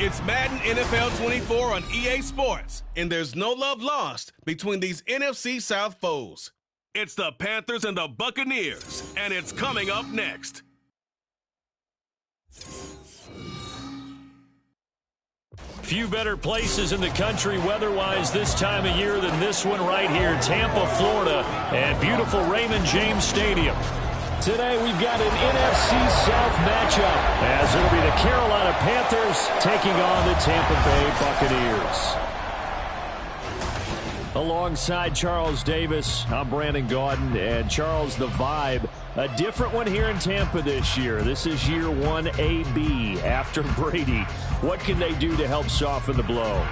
It's Madden NFL 24 on EA Sports, and there's no love lost between these NFC South foes. It's the Panthers and the Buccaneers, and it's coming up next. Few better places in the country weather-wise this time of year than this one right here, Tampa, Florida, at beautiful Raymond James Stadium. Today we've got an NFC South matchup as it'll be the Carolina Panthers taking on the Tampa Bay Buccaneers. Alongside Charles Davis, I'm Brandon Gaudin, and Charles, the vibe, a different one here in Tampa this year. This is year 1 AB after Brady. What can they do to help soften the blow?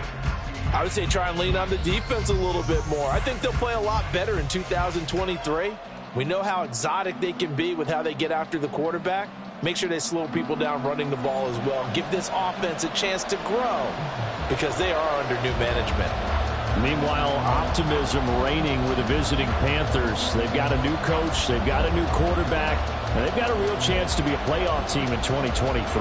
I would say try and lean on the defense a little bit more. I think they'll play a lot better in 2023. We know how exotic they can be with how they get after the quarterback. Make sure they slow people down running the ball as well. Give this offense a chance to grow because they are under new management. Meanwhile, optimism reigning with the visiting Panthers. They've got a new coach, they've got a new quarterback, and they've got a real chance to be a playoff team in 2023.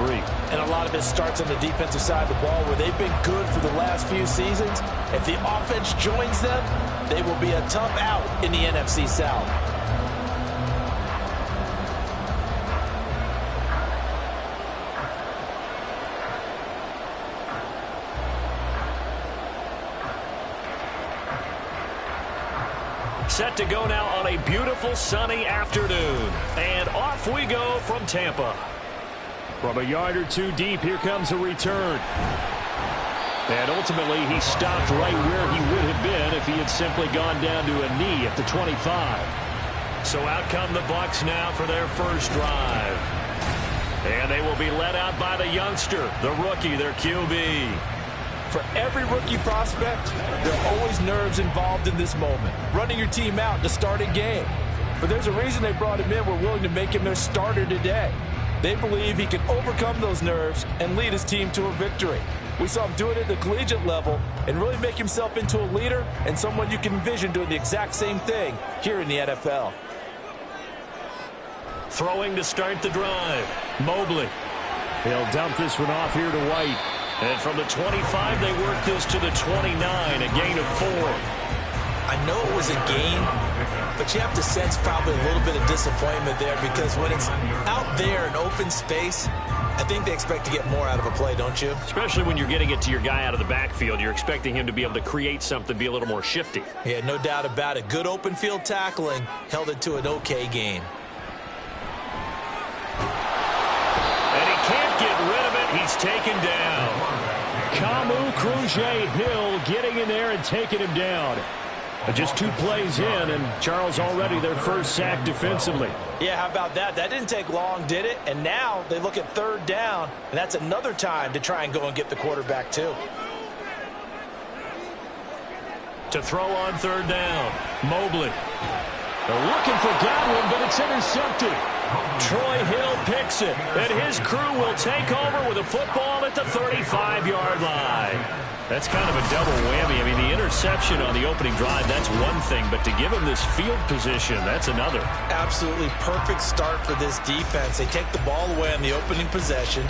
And a lot of it starts on the defensive side of the ball where they've been good for the last few seasons. If the offense joins them, they will be a tough out in the NFC South. Set to go now on a beautiful sunny afternoon. And off we go from Tampa. From a yard or two deep, here comes a return. And ultimately, he stopped right where he would have been if he had simply gone down to a knee at the 25. So out come the Bucs now for their first drive. And they will be led out by the youngster, the rookie, their QB. For every rookie prospect, there are always nerves involved in this moment. Running your team out to start a game. But there's a reason they brought him in. We're willing to make him their starter today. They believe he can overcome those nerves and lead his team to a victory. We saw him do it at the collegiate level and really make himself into a leader and someone you can envision doing the exact same thing here in the NFL. Throwing to start the drive. Mobley. He'll dump this one off here to White. And from the 25, they work this to the 29, a gain of 4. I know it was a gain, but you have to sense probably a little bit of disappointment there because when it's out there in open space, I think they expect to get more out of a play, don't you? Especially when you're getting it to your guy out of the backfield. You're expecting him to be able to create something, be a little more shifty. Yeah, no doubt about it. Good open field tackling held it to an okay gain. And he can't get rid of it. He's taken down. Kamu Cruz-Hill getting in there and taking him down. Just 2 plays in, and Charles already their first sack defensively. Yeah, how about that? That didn't take long, did it? And now they look at 3rd down, and that's another time to try and go and get the quarterback too. To throw on 3rd down, Mobley. They're looking for Godwin, but it's intercepted. Troy Hill picks it, and his crew will take over with a football at the 35-yard line. That's kind of a double whammy. I mean, the interception on the opening drive, that's one thing, but to give him this field position, that's another. Absolutely perfect start for this defense. They take the ball away on the opening possession.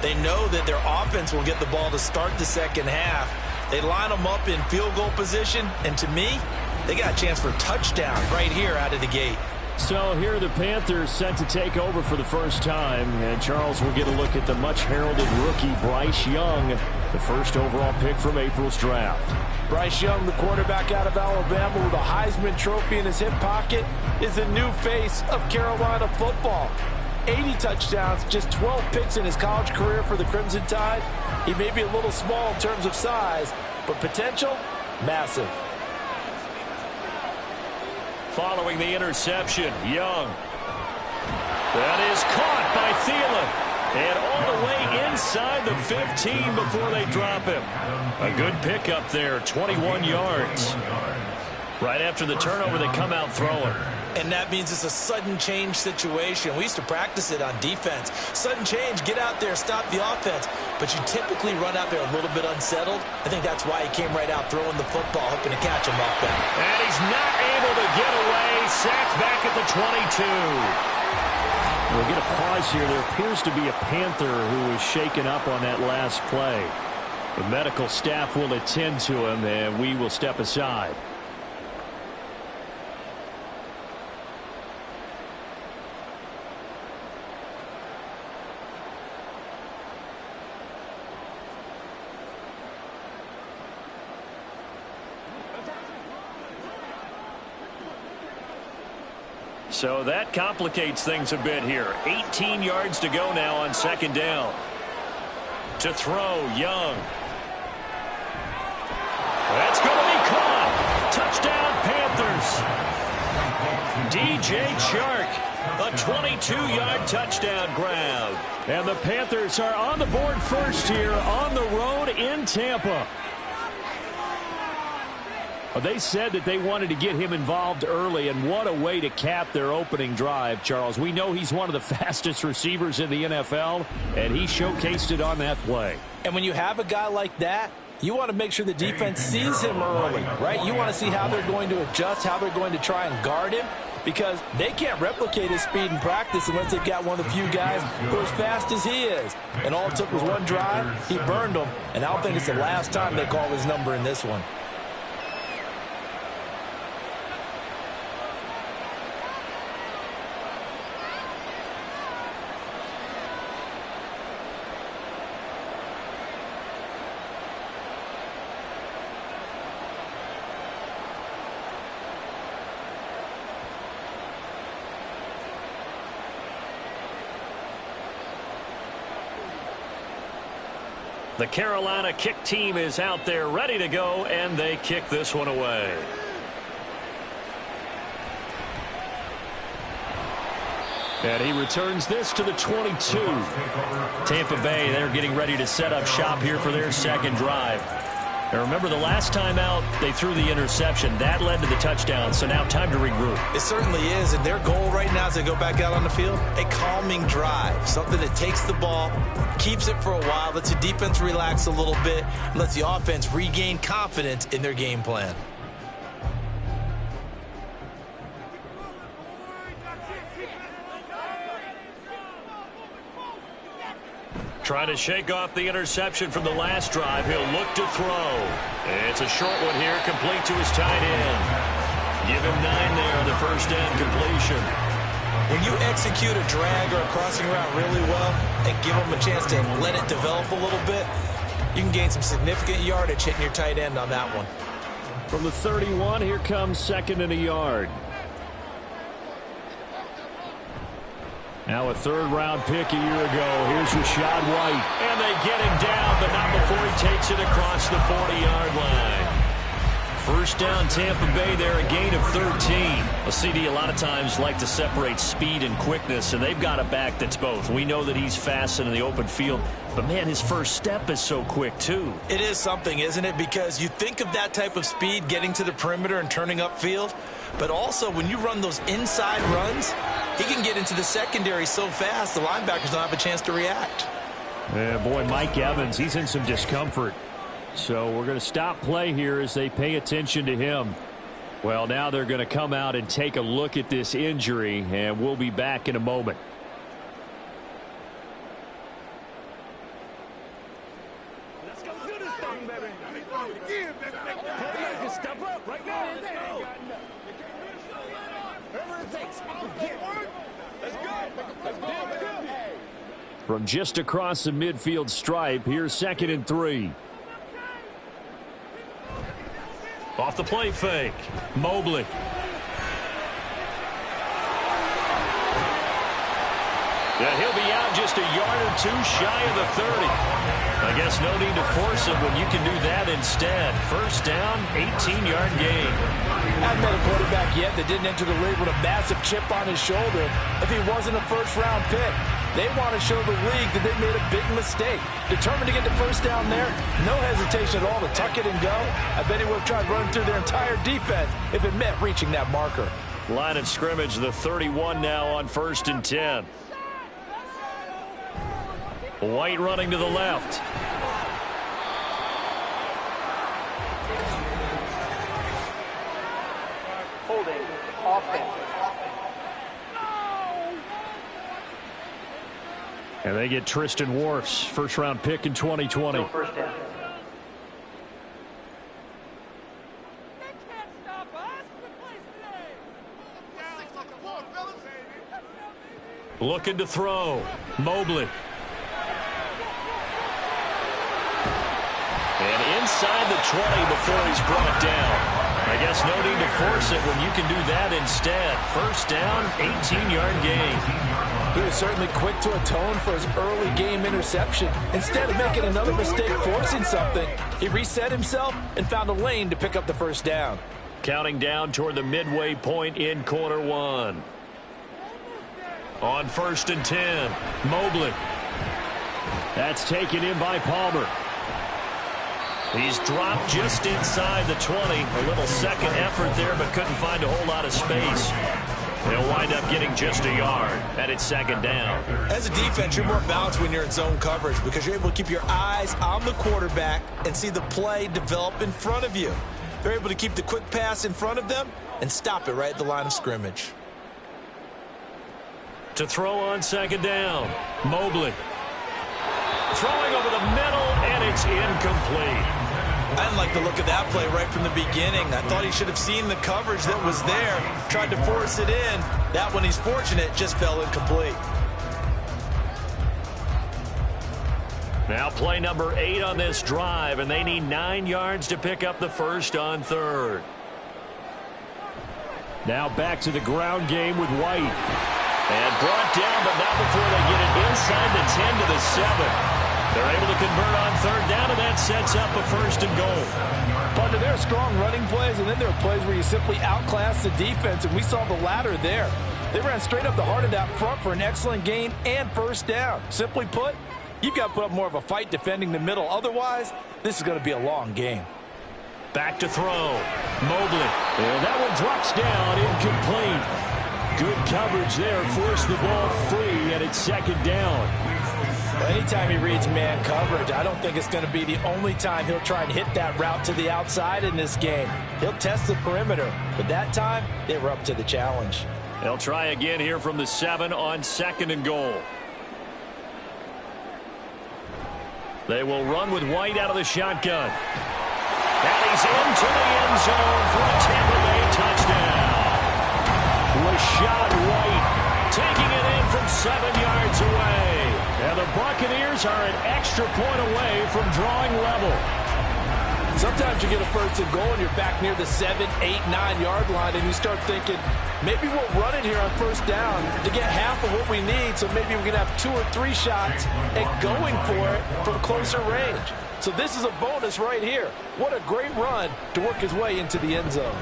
They know that their offense will get the ball to start the second half. They line them up in field goal position, and to me, they got a chance for a touchdown right here out of the gate. So here are the Panthers set to take over for the first time, and Charles will get a look at the much-heralded rookie Bryce Young, the first overall pick from April's draft. Bryce Young, the quarterback out of Alabama with a Heisman Trophy in his hip pocket, is the new face of Carolina football. 80 touchdowns, just 12 picks in his college career for the Crimson Tide. He may be a little small in terms of size, but potential, massive. Following the interception, Young. That is caught by Thielen. And all the way inside the 15 before they drop him. A good pickup there, 21 yards. Right after the turnover, they come out throwing. And that means it's a sudden change situation. We used to practice it on defense. Sudden change, get out there, stop the offense. But you typically run out there a little bit unsettled. I think that's why he came right out throwing the football, hoping to catch him off that. And he's not able to get away. Sacked back at the 22. We'll get a pause here. There appears to be a Panther who is shaken up on that last play. The medical staff will attend to him, and we will step aside. So that complicates things a bit here. 18 yards to go now on second down. To throw, Young. That's going to be caught. Touchdown, Panthers. DJ Chark, a 22-yard touchdown grab. And the Panthers are on the board first here on the road in Tampa. They said that they wanted to get him involved early, and what a way to cap their opening drive, Charles. We know he's one of the fastest receivers in the NFL, and he showcased it on that play. And when you have a guy like that, you want to make sure the defense sees him early, right? You want to see how they're going to adjust, how they're going to try and guard him, because they can't replicate his speed in practice unless they've got one of the few guys who are as fast as he is. And all it took was one drive. He burned them, and I don't think it's the last time they call his number in this one. The Carolina kick team is out there ready to go, and they kick this one away. And he returns this to the 22. Tampa Bay, they're getting ready to set up shop here for their second drive. And remember, the last time out, they threw the interception. That led to the touchdown, so now time to regroup. It certainly is, and their goal right now as they go back out on the field, a calming drive, something that takes the ball, keeps it for a while, lets the defense relax a little bit, and lets the offense regain confidence in their game plan. Trying to shake off the interception from the last drive. He'll look to throw. It's a short one here, complete to his tight end. Give him 9 there on the first down completion. When you execute a drag or a crossing route really well and give them a chance to let it develop a little bit, you can gain some significant yardage hitting your tight end on that one. From the 31, here comes second and a yard. Now a third-round pick a year ago. Here's Rachaad White. And they get him down, but not before he takes it across the 40-yard line. First down, Tampa Bay there, a gain of 13. A CD a lot of times like to separate speed and quickness, and they've got a back that's both. We know that he's fast in the open field, but, man, his first step is so quick, too. It is something, isn't it? Because you think of that type of speed getting to the perimeter and turning upfield, but also when you run those inside runs, he can get into the secondary so fast the linebackers don't have a chance to react. Yeah, boy, Mike Evans, he's in some discomfort. So we're going to stop play here as they pay attention to him. Well, now they're going to come out and take a look at this injury, and we'll be back in a moment. Let's go do this thing, baby. Step up right now. Let's go. Whatever it takes. Let's go. From just across the midfield stripe, here's 2nd and 3. Off the play fake. Mobley. Yeah, he'll be out just a yard or two shy of the 30. I guess no need to force him when you can do that instead. First down, 18-yard gain. I haven't met a quarterback yet that didn't enter the league with a massive chip on his shoulder if he wasn't a first-round pick. They want to show the league that they made a big mistake. Determined to get the first down there, no hesitation at all to tuck it and go. I bet he would have tried running through their entire defense if it meant reaching that marker. Line of scrimmage, the 31 now on 1st and 10. White running to the left. Holding offense. And they get Tristan Wirfs, first-round pick in 2020. No first down. Looking to throw. Mobley. And inside the 20 before he's brought down. I guess no need to force it when you can do that instead. First down, 18-yard gain. He was certainly quick to atone for his early game interception. Instead of making another mistake forcing something, he reset himself and found a lane to pick up the first down. Counting down toward the midway point in quarter one. On 1st and 10, Mobley. That's taken in by Palmer. He's dropped just inside the 20. A little second effort there, but couldn't find a whole lot of space. They'll wind up getting just a yard, and it's second down. As a defense, you're more balanced when you're in zone coverage because you're able to keep your eyes on the quarterback and see the play develop in front of you. They're able to keep the quick pass in front of them and stop it right at the line of scrimmage. To throw on second down, Mobley. Throwing over the middle, and it's incomplete. I didn't like the look of that play right from the beginning. I thought he should have seen the coverage that was there, tried to force it in. That one, he's fortunate, just fell incomplete. Now play number 8 on this drive, and they need 9 yards to pick up the first on 3rd. Now back to the ground game with White. And brought down, but not before they get it inside the 10 to the 7. They're able to convert on 3rd down, and that sets up a 1st and goal. Partner, there are strong running plays, and then there are plays where you simply outclass the defense, and we saw the latter there. They ran straight up the heart of that front for an excellent gain and first down. Simply put, you've got to put up more of a fight defending the middle. Otherwise, this is going to be a long game. Back to throw. Mobley. And that one drops down, incomplete. Good coverage there, forced the ball free, and it's second down. Well, anytime he reads man coverage, I don't think it's going to be the only time he'll try and hit that route to the outside in this game. He'll test the perimeter, but that time, they were up to the challenge. They'll try again here from the 7 on 2nd and goal. They will run with White out of the shotgun. And he's into the end zone for a Tampa Bay touchdown. Rashad White taking it in from 7 yards away. And the Buccaneers are an extra point away from drawing level. Sometimes you get a 1st and goal and you're back near the 7, 8, 9-yard line and you start thinking, maybe we'll run it here on 1st down to get half of what we need, so maybe we can have 2 or 3 shots at going for it from closer range. So this is a bonus right here. What a great run to work his way into the end zone.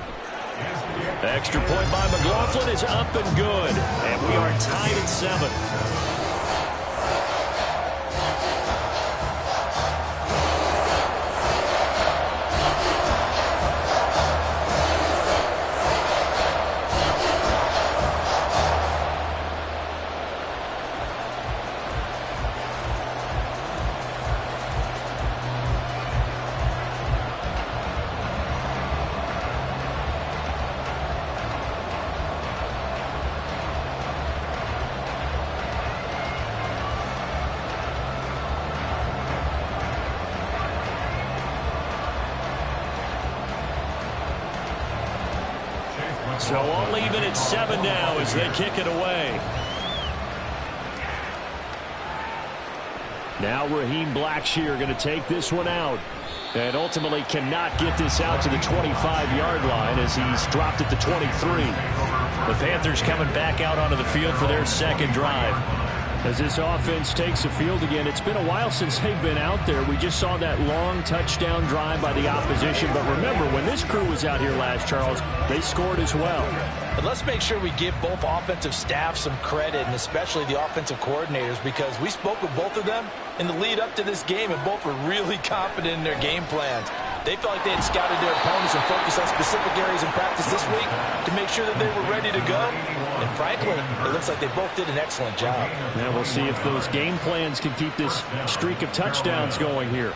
Extra point by McLaughlin is up and good. And we are tied at 7. So all even at 7 now as they kick it away. Now Raheem Blackshear going to take this one out. And ultimately cannot get this out to the 25-yard line as he's dropped at the 23. The Panthers coming back out onto the field for their second drive. As this offense takes the field again, it's been a while since they've been out there. We just saw that long touchdown drive by the opposition. But remember, when this crew was out here last, Charles, they scored as well. But let's make sure we give both offensive staffs some credit, and especially the offensive coordinators, because we spoke with both of them in the lead up to this game, and both were really confident in their game plans. They felt like they had scouted their opponents and focused on specific areas in practice this week to make sure that they were ready to go. And frankly, it looks like they both did an excellent job. Now we'll see if those game plans can keep this streak of touchdowns going here.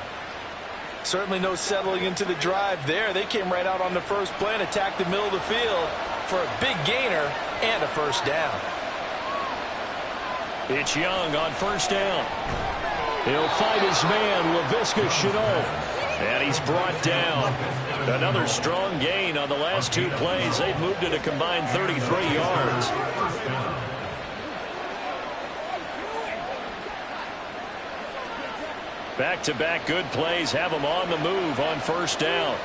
Certainly no settling into the drive there. They came right out on the first play and attacked the middle of the field for a big gainer and a first down. It's Young on first down. He'll fight his man, Laviska Shenault. And he's brought down. Another strong gain on the last 2 plays. They've moved it a combined 33 yards. Back-to-back good plays have them on the move on first down.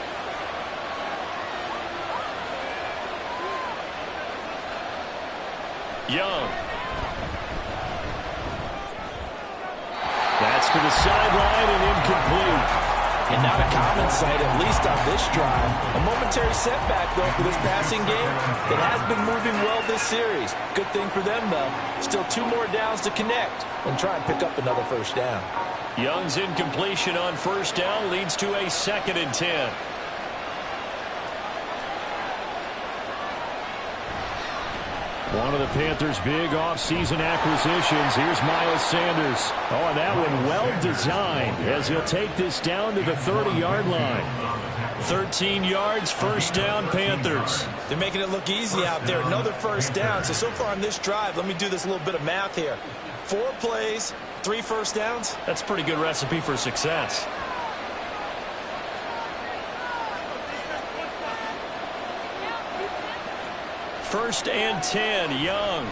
Young. That's to the sideline and incomplete. And not a common sight, at least on this drive. A momentary setback, though, for this passing game that has been moving well this series. Good thing for them, though. Still 2 more downs to connect and try and pick up another first down. Young's incompletion on first down leads to a 2nd and 10. One of the Panthers' big offseason acquisitions. Here's Miles Sanders. Oh, and that one well designed as he'll take this down to the 30-yard line. 13 yards, first down, Panthers. They're making it look easy out there. Another first down. So far on this drive, let me do this little bit of math here. 4 plays, 3 first downs. That's a pretty good recipe for success. First and 10, Young.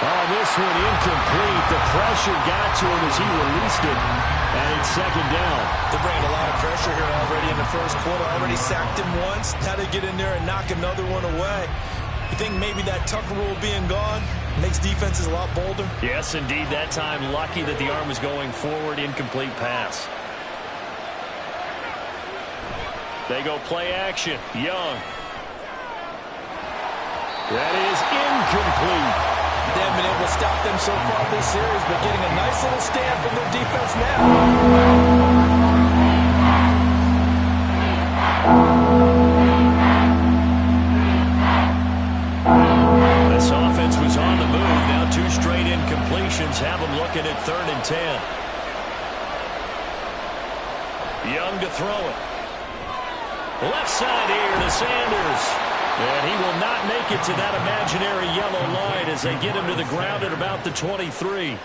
Oh, this one incomplete. The pressure got to him as he released it. And it's 2nd down. They're bringing a lot of pressure here already in the first quarter. Already sacked him once. Now they get in there and knock another one away. You think maybe that Tucker rule being gone makes defenses a lot bolder? Yes, indeed. That time, lucky that the arm was going forward. Incomplete pass. They go play action. Young. That is incomplete. They haven't been able to stop them so far this series, but getting a nice little stand from their defense now. This offense was on the move. Now 2 straight incompletions have them looking at 3rd and 10. Young to throw it. Left side here to Sanders. And he will not make it to that imaginary yellow line as they get him to the ground at about the 23.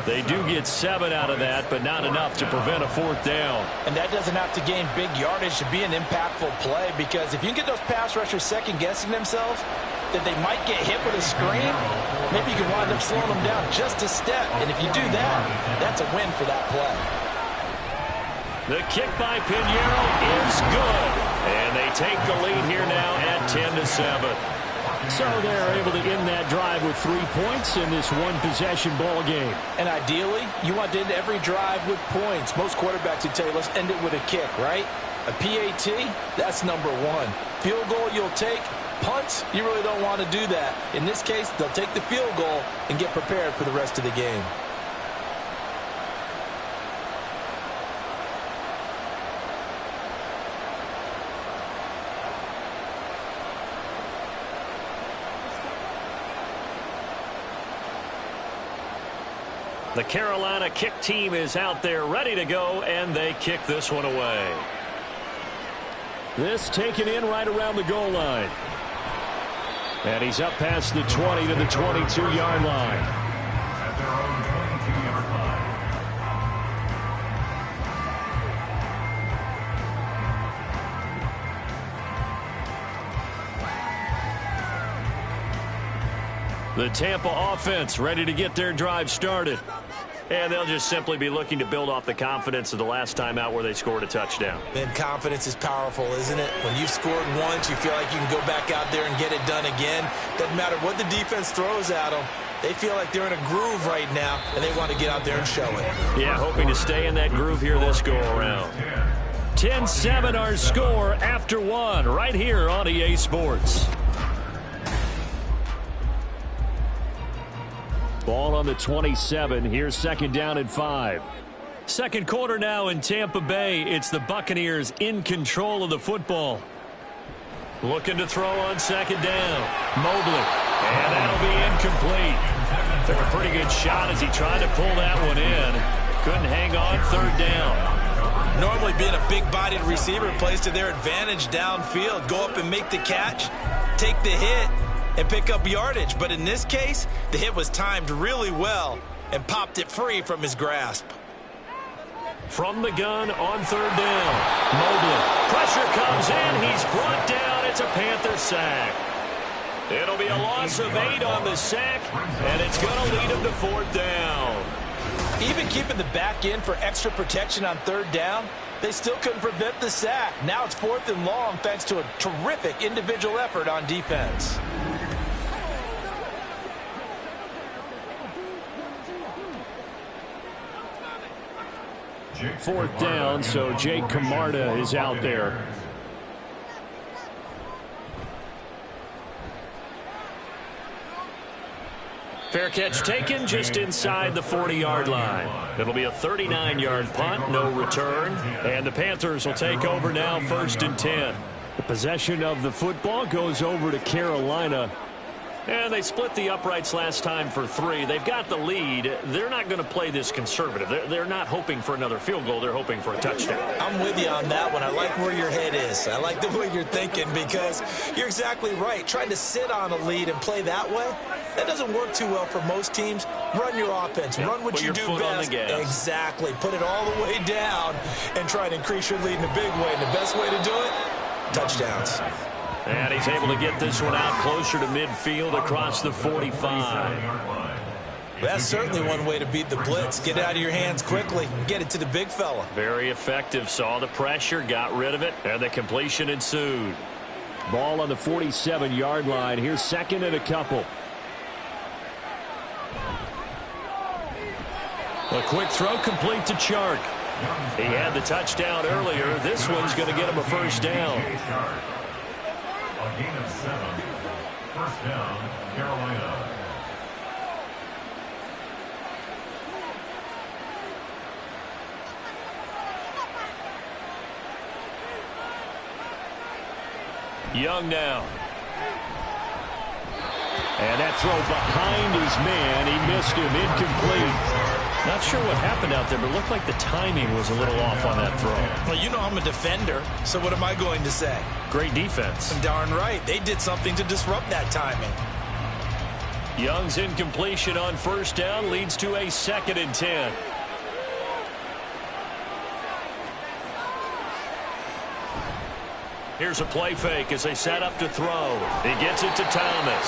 They do get 7 out of that, but not enough to prevent a 4th down. And that doesn't have to gain big yardage to be an impactful play, because if you can get those pass rushers second-guessing themselves that they might get hit with a screen, maybe you can wind up slowing them down just a step. And if you do that, that's a win for that play. The kick by Pinheiro is good. And they take the lead here now at 10-7. So they're able to end that drive with 3 points in this one-possession ball game. And ideally, you want to end every drive with points. Most quarterbacks would tell you, let's end it with a kick, right? A PAT, that's number 1. Field goal you'll take. Punts, you really don't want to do that. In this case, they'll take the field goal and get prepared for the rest of the game. The Carolina kick team is out there ready to go, and they kick this one away. This taken in right around the goal line. And he's up past the 20 to the 22-yard line. The Tampa offense ready to get their drive started. And they'll just simply be looking to build off the confidence of the last time out where they scored a touchdown. And confidence is powerful, isn't it? When you've scored once, you feel like you can go back out there and get it done again. Doesn't matter what the defense throws at them. They feel like they're in a groove right now, and they want to get out there and show it. Yeah, hoping to stay in that groove here this go-around. 10-7 our score after 1 right here on EA Sports. Ball on the 27. Here's 2nd down and 5. Second quarter now in Tampa Bay. It's the Buccaneers in control of the football. Looking to throw on 2nd down. Mobley. And that'll be incomplete. Took a pretty good shot as he tried to pull that one in. Couldn't hang on 3rd down. Normally being a big-bodied receiver plays to their advantage downfield. Go up and make the catch, take the hit, and pick up yardage. But in this case, the hit was timed really well and popped it free from his grasp. From the gun on third down. Mobley. Pressure comes in. He's brought down. It's a Panther sack. It'll be a loss of 8 on the sack, and it's going to lead him to fourth down. Even keeping the back in for extra protection on third down, they still couldn't prevent the sack. Now it's 4th and long thanks to a terrific individual effort on defense. Fourth down, so Jake Camarda is out there. Fair catch taken just inside the 40-yard line. It'll be a 39-yard punt, no return. And the Panthers will take over now, 1st and 10. The possession of the football goes over to Carolina. And they split the uprights last time for 3. They've got the lead. They're not going to play this conservative. They're not hoping for another field goal. They're hoping for a touchdown. I'm with you on that one. I like where your head is. I like the way you're thinking because you're exactly right. Trying to sit on a lead and play that way, that doesn't work too well for most teams. Run your offense. Run what you do best. Exactly. Put it all the way down and try to increase your lead in a big way. And the best way to do it, touchdowns. And he's able to get this one out closer to midfield across the 45. That's certainly one way to beat the blitz. Get it out of your hands quickly. Get it to the big fella. Very effective. Saw the pressure, got rid of it, and the completion ensued. Ball on the 47-yard line. Here's 2nd and a couple. A quick throw complete to Chark. He had the touchdown earlier. This one's going to get him a first down. A gain of 7. First down, Carolina. Young now. And that throw behind his man. He missed him. Incomplete. Not sure what happened out there, but it looked like the timing was a little off on that throw. Well, you know I'm a defender, so what am I going to say? Great defense. Darn right. They did something to disrupt that timing. Young's incompletion on first down leads to a 2nd and 10. Here's a play fake as they set up to throw. He gets it to Thomas.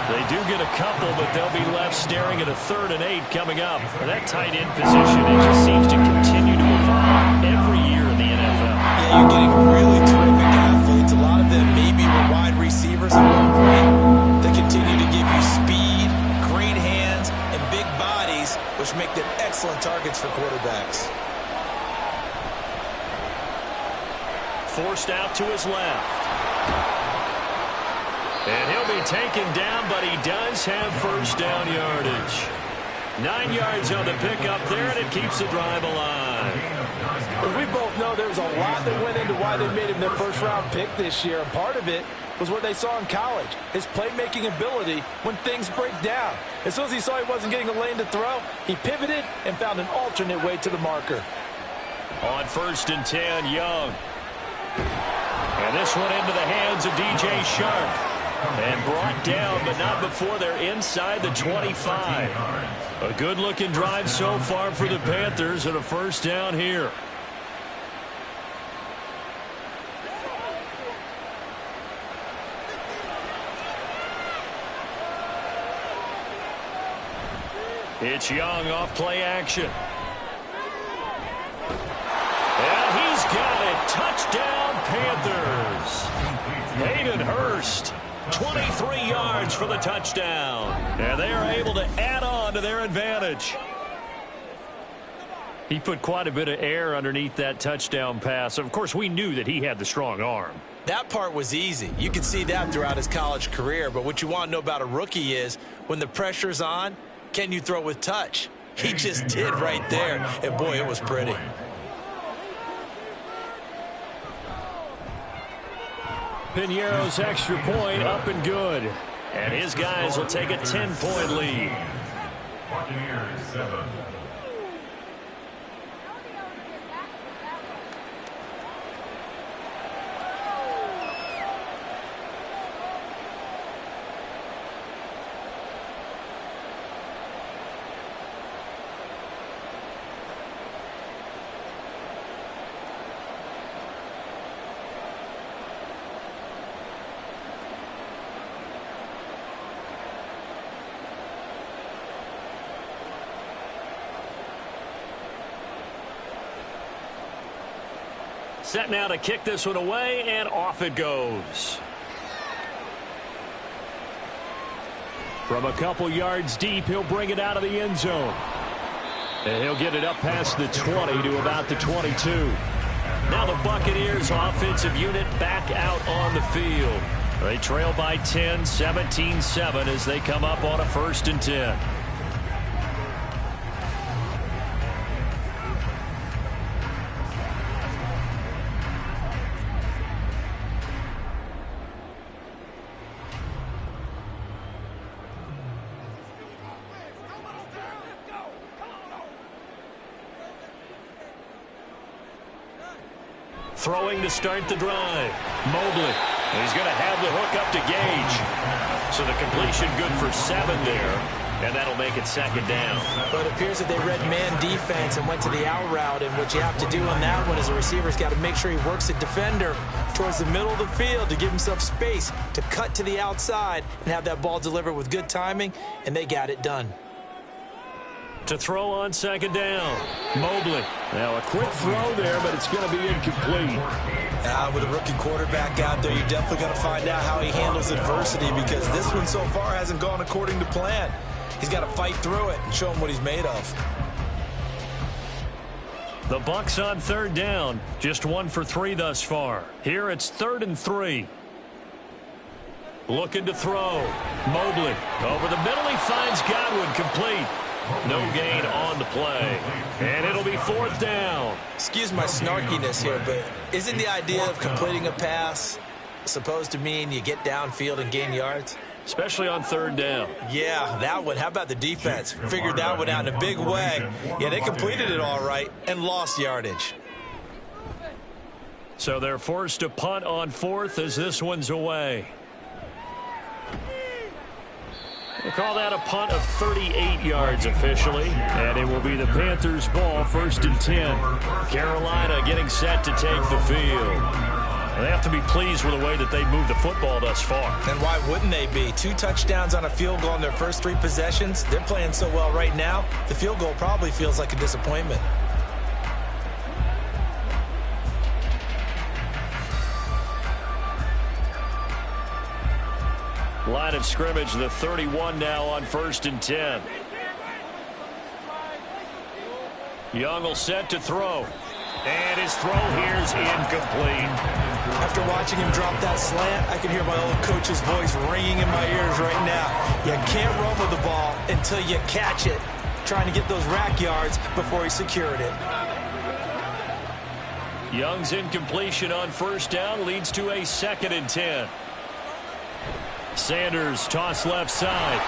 They do get a couple, but they'll be left staring at a 3rd and 8 coming up. That tight end position, it just seems to continue to evolve every year in the NFL. Yeah, you're getting really terrific athletes. A lot of them maybe were wide receivers at one point. They continue to give you speed, great hands, and big bodies, which make them excellent targets for quarterbacks. Forced out to his left. And he'll be taken down, but he does have first down yardage. 9 yards on the pickup there, and it keeps the drive alive. As we both know, there was a lot that went into why they made him their first-round pick this year, and part of it was what they saw in college, his playmaking ability when things break down. As soon as he saw he wasn't getting a lane to throw, he pivoted and found an alternate way to the marker. On 1st and 10, Young. And this one into the hands of DJ Shark. And brought down, but not before they're inside the 25. A good-looking drive so far for the Panthers and a first down here. It's Young off play action. And he's got it. Touchdown, Panthers. Hayden Hurst, 23 yards for the touchdown. And they are able to add on to their advantage. He put quite a bit of air underneath that touchdown pass. Of course, we knew that he had the strong arm. That part was easy. You can see that throughout his college career. But what you want to know about a rookie is when the pressure's on, can you throw with touch? He just did right there. And, boy, it was pretty. Piñeiro's extra point up and good. And his guys will take a 10-point lead. Buccaneers 7. set now to kick this one away, and off it goes. From a couple yards deep, he'll bring it out of the end zone. And he'll get it up past the 20 to about the 22. Now the Buccaneers offensive unit back out on the field. They trail by 10, 17-7 as they come up on a 1st and 10. Throwing to start the drive. Mobley. He's going to have the hook up to Gage. So the completion good for 7 there. And that'll make it 2nd down. But it appears that they read man defense and went to the out route. And what you have to do on that one is a receiver's got to make sure he works the defender towards the middle of the field to give himself space to cut to the outside and have that ball delivered with good timing. And they got it done. To throw on 2nd down. Mobley. Now a quick throw there, but it's going to be incomplete. With a rookie quarterback out there, you're definitely going to find out how he handles adversity, because this one so far hasn't gone according to plan. He's got to fight through it and show him what he's made of. The Bucs on 3rd down. Just 1 for 3 thus far. Here it's 3rd and 3. Looking to throw. Mobley. Over the middle, he finds Godwin, complete. No gain on the play. And it'll be 4th down. Excuse my snarkiness here, but isn't the idea of completing a pass supposed to mean you get downfield and gain yards? Especially on 3rd down. Yeah, that one. How about the defense? Figured that one out in a big way. Yeah, they completed it all right and lost yardage. So they're forced to punt on 4th as this one's away. We'll call that a punt of 38 yards officially. And it will be the Panthers' ball, 1st and 10. Carolina getting set to take the field. They have to be pleased with the way that they've moved the football thus far. And why wouldn't they be? 2 touchdowns on a field goal in their first 3 possessions. They're playing so well right now, the field goal probably feels like a disappointment. Line of scrimmage, the 31 now on 1st and 10. Young will set to throw. And his throw here is incomplete. After watching him drop that slant, I can hear my old coach's voice ringing in my ears right now. You can't run with the ball until you catch it. Trying to get those rack yards before he secured it. Young's incompletion on 1st down leads to a 2nd and 10. Sanders toss left side.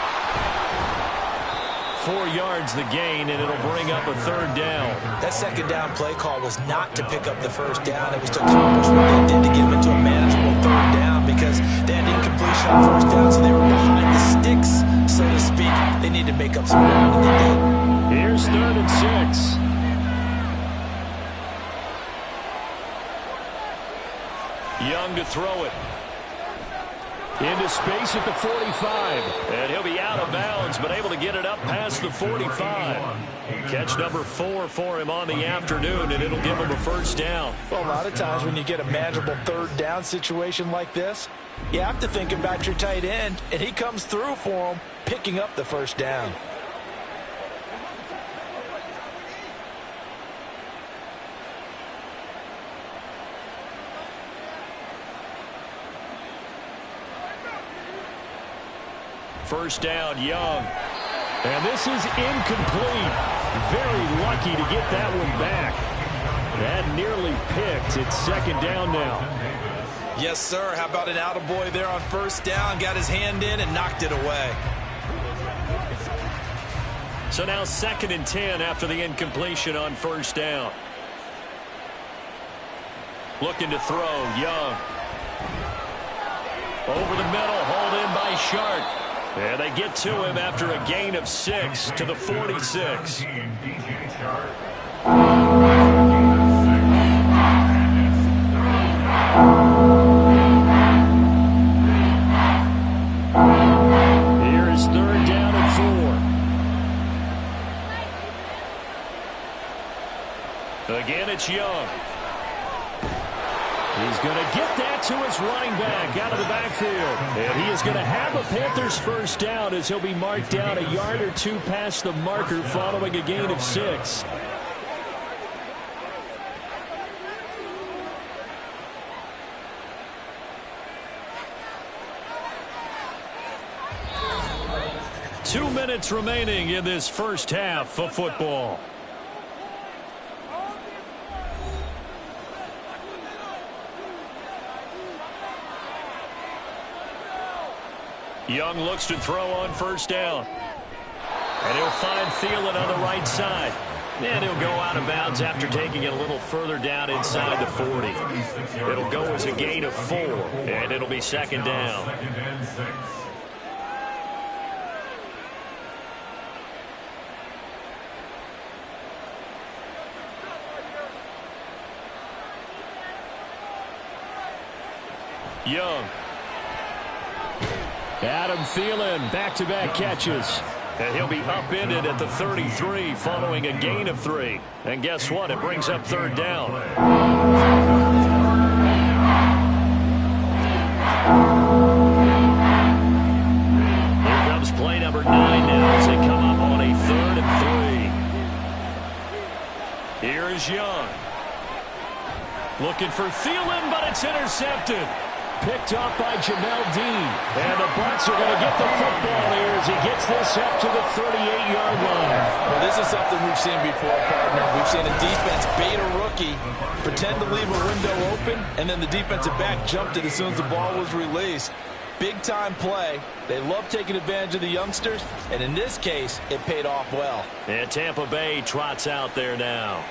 4 yards the gain, and it'll bring up a 3rd down. That 2nd down play call was not to pick up the 1st down. It was to accomplish what they did to get them into a manageable 3rd down, because they had incompletion on 1st down, so they were behind the sticks, so to speak. They need to make up some ground, and they did. Here's 3rd and 6. Young to throw it. Into space at the 45. And he'll be out of bounds, but able to get it up past the 45. Catch number 4 for him on the afternoon, and it'll give him a 1st down. Well, a lot of times when you get a manageable 3rd down situation like this, you have to think about your tight end, and he comes through for him, picking up the 1st down. First down, Young. And this is incomplete. Very lucky to get that one back. That nearly picked. It's 2nd down now. Yes, sir. How about an attaboy there on 1st down? Got his hand in and knocked it away. So now 2nd and 10 after the incompletion on 1st down. Looking to throw, Young. Over the middle, hauled in by Shark. And they get to him after a gain of 6 to the 46. Here is 3rd down and 4. Again, it's Young. He's going to get that to his running back out of the backfield. And he is going to have a Panthers first down as he'll be marked down a yard or two past the marker following a gain of 6. Two minutes remaining in this first half of football. Young looks to throw on first down. And he'll find Thielen on the right side. And he'll go out of bounds after taking it a little further down inside the 40. It'll go as a gain of 4, and it'll be second down. Second and 6. Young. Adam Thielen, back-to-back catches. And he'll be upended at the 33 following a gain of 3. And guess what? It brings up third down. Here comes play number 9 now as they come up on a 3rd and 3. Here is Young. Looking for Thielen, but it's intercepted. Picked off by Jamel Dean. And the Bucs are going to get the football here as he gets this up to the 38-yard line. Well, this is something we've seen before, partner. We've seen a defense bait a rookie, pretend to leave a window open, and then the defensive back jumped it as soon as the ball was released. Big-time play. They love taking advantage of the youngsters, and in this case, it paid off well. And Tampa Bay trots out there now.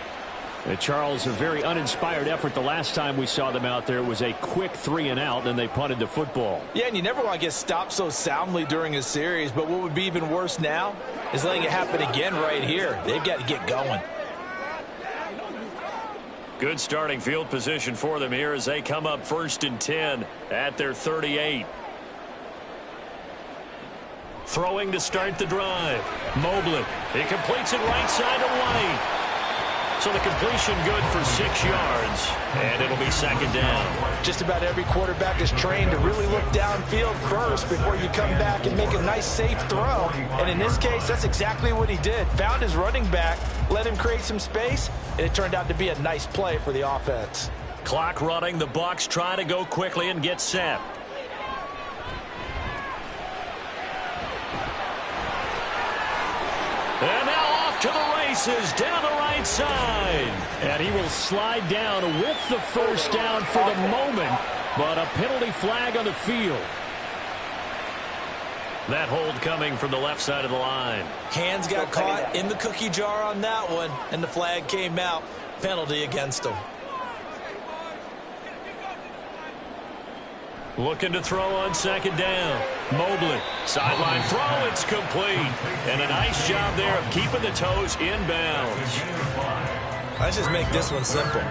Charles, a very uninspired effort the last time we saw them out there. It was a quick 3-and-out, and they punted the football. Yeah, and you never want to get stopped so soundly during a series, but what would be even worse now is letting it happen again right here. They've got to get going. Good starting field position for them here as they come up 1st and 10 at their 38. Throwing to start the drive. Mobley. He completes it right side to White. So the completion good for 6 yards, and it'll be second down. Just about every quarterback is trained to really look downfield first before you come back and make a nice, safe throw. And in this case, that's exactly what he did. Found his running back, let him create some space, and it turned out to be a nice play for the offense. Clock running. The Bucs try to go quickly and get set. And now off to the races down the right side. And he will slide down with the first down for the moment, but a penalty flag on the field. That hold coming from the left side of the line. Hands got caught in the cookie jar on that one, and the flag came out. Penalty against him. Looking to throw on second down. Mobley. Sideline throw. It's complete. And a nice job there of keeping the toes inbounds. Let's just make this one simple.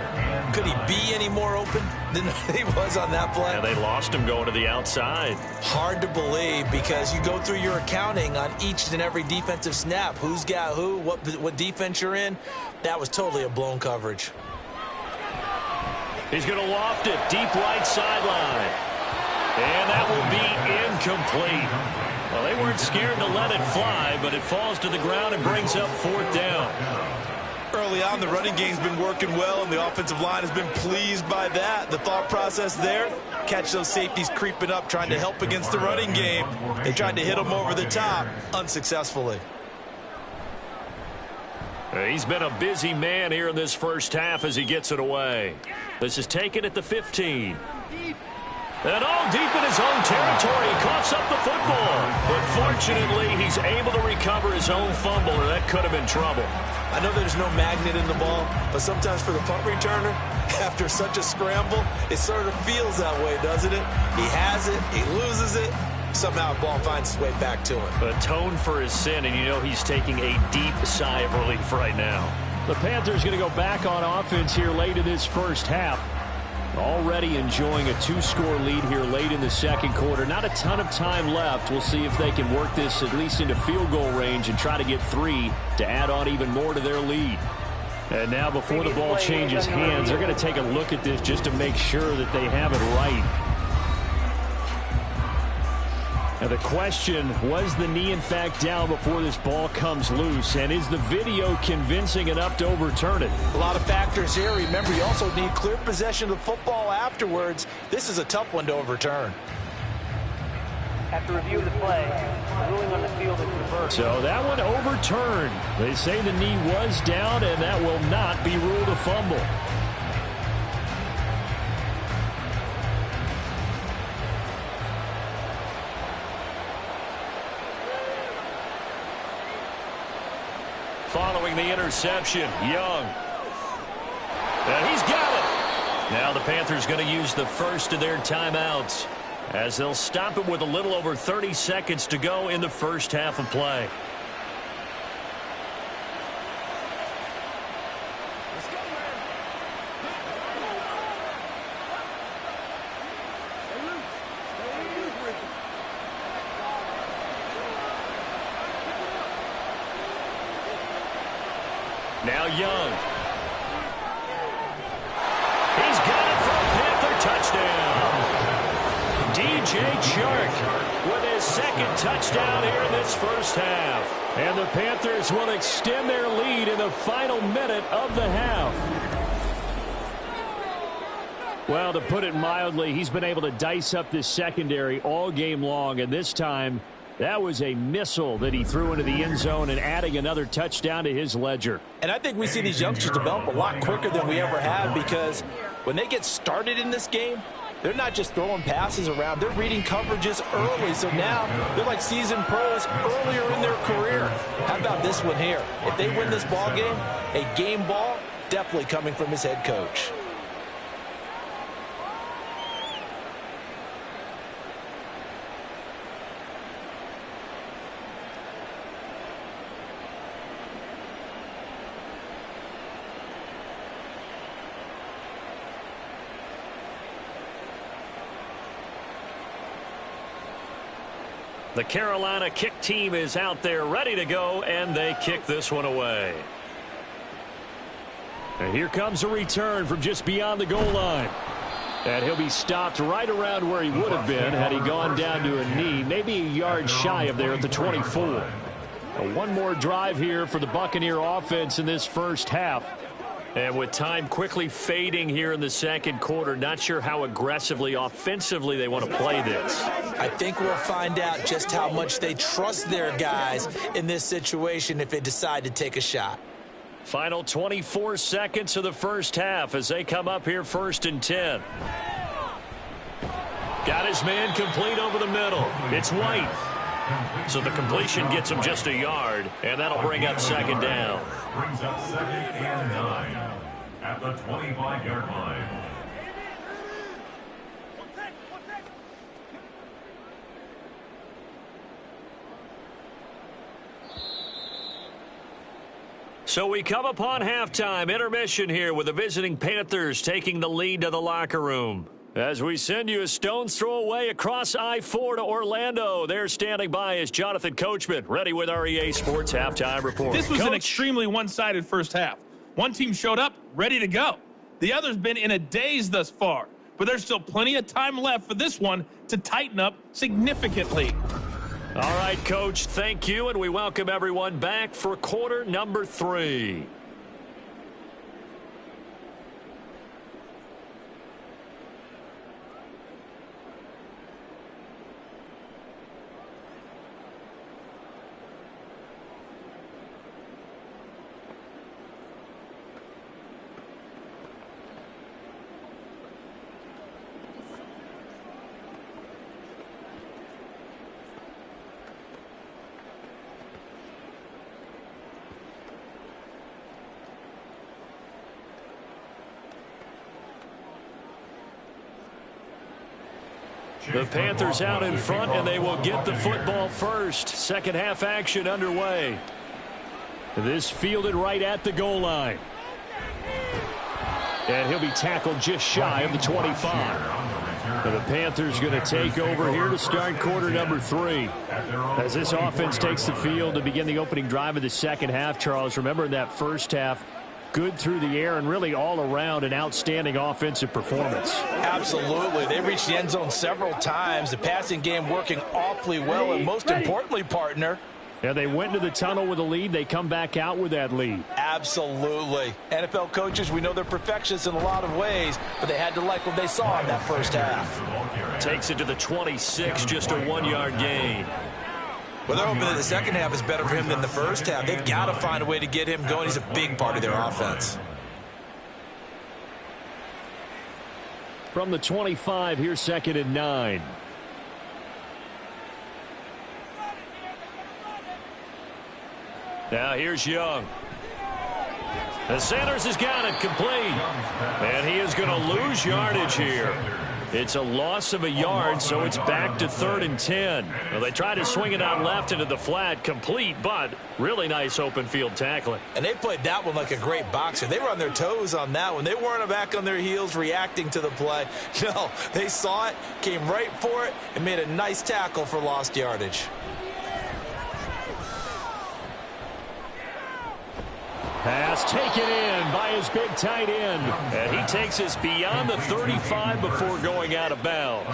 Could he be any more open than he was on that play? And they lost him going to the outside. Hard to believe because you go through your accounting on each and every defensive snap. Who's got who, what defense you're in. That was totally a blown coverage. He's going to loft it deep right sideline. And that will be incomplete. Well, they weren't scared to let it fly, but it falls to the ground and brings up 4th down. Early on, the running game's been working well, and the offensive line has been pleased by that. The thought process there, catch those safeties creeping up, trying to help against the running game. They tried to hit them over the top, unsuccessfully. He's been a busy man here in this first half as he gets it away. This is taken at the 15. And all deep in his own territory, he coughs up the football. But fortunately, he's able to recover his own fumble, or that could have been trouble. I know there's no magnet in the ball, but sometimes for the punt returner, after such a scramble, it sort of feels that way, doesn't it? He has it, he loses it, somehow the ball finds its way back to him. Atone for his sin, and you know he's taking a deep sigh of relief right now. The Panthers going to go back on offense here late in this first half. Already enjoying a 2-score lead here late in the second quarter. Not a ton of time left. We'll see if they can work this at least into field goal range and try to get 3 to add on even more to their lead. And now before the ball changes hands, they're going to take a look at this just to make sure that they have it right. Now the question, was the knee in fact down before this ball comes loose? And is the video convincing enough to overturn it? A lot of factors here. Remember, you also need clear possession of the football afterwards. This is a tough one to overturn. After review of the play, the ruling on the field is reversed. So that one overturned. They say the knee was down, and that will not be ruled a fumble. Following the interception, Young. And he's got it. Now the Panthers going to use the first of their timeouts, as they'll stop it with a little over 30 seconds to go in the first half of play. Let's go, man. Stay loose. Stay loose, Ricky. Now Young. He's got it for a Panther touchdown. DJ Chark with his second touchdown here in this first half. And the Panthers will extend their lead in the final minute of the half. Well, to put it mildly, he's been able to dice up this secondary all game long, and this time that was a missile that he threw into the end zone and adding another touchdown to his ledger. And I think we see these youngsters develop a lot quicker than we ever have, because when they get started in this game, they're not just throwing passes around. They're reading coverages early. So now they're like seasoned pros earlier in their career. How about this one here? If they win this ball game, a game ball definitely coming from his head coach. The Carolina kick team is out there ready to go, and they kick this one away. And here comes a return from just beyond the goal line. And he'll be stopped right around where he would have been had he gone down to a knee, maybe a yard shy of there at the 24. One more drive here for the Buccaneer offense in this first half. And with time quickly fading here in the second quarter, not sure how aggressively, offensively they want to play this. I think we'll find out just how much they trust their guys in this situation if they decide to take a shot. Final 24 seconds of the first half as they come up here 1st and 10. Got his man complete over the middle. It's White. So the completion gets him just a yard, and that'll bring up second down. Brings up 2nd and 9 at the 25-yard line. So we come upon halftime intermission here with the visiting Panthers taking the lead to the locker room. As we send you a stone's throw away across I-4 to Orlando. There standing by is Jonathan Coachman, ready with our EA Sports Halftime Report. This was Coach, an extremely one-sided first half. One team showed up, ready to go. The other's been in a daze thus far, but there's still plenty of time left for this one to tighten up significantly. All right, Coach, thank you, and we welcome everyone back for quarter number 3. The Panthers out in front, and they will get the football first. Second half action underway. This fielded right at the goal line. And he'll be tackled just shy of the 25. And the Panthers going to take over here to start quarter number 3. As this offense takes the field to begin the opening drive of the second half, Charles, remember in that first half, good through the air and really all around an outstanding offensive performance. Absolutely. They reached the end zone several times. The passing game working awfully well, and most importantly, partner, yeah, they went into the tunnel with a lead. They come back out with that lead. absolutely. NFL coaches, we know they're perfectionists in a lot of ways, but they had to like what they saw in that first half. Takes it to the 26, just a 1-yard gain. Well, they're hoping that the second half is better for him than the first half. They've got to find a way to get him going. He's a big part of their offense. From the 25, here's 2nd and 9. Now here's Young. The Sanders has got it complete. And he is going to lose yardage here. It's a loss of a yard, so it's back to 3rd and 10. Well, they try to swing it out left into the flat, complete, but really nice open field tackling. And they played that one like a great boxer. They were on their toes on that one. They weren't back on their heels reacting to the play. No, they saw it, came right for it, and made a nice tackle for lost yardage. Pass taken in by his big tight end. And he takes us beyond the 35 before going out of bounds.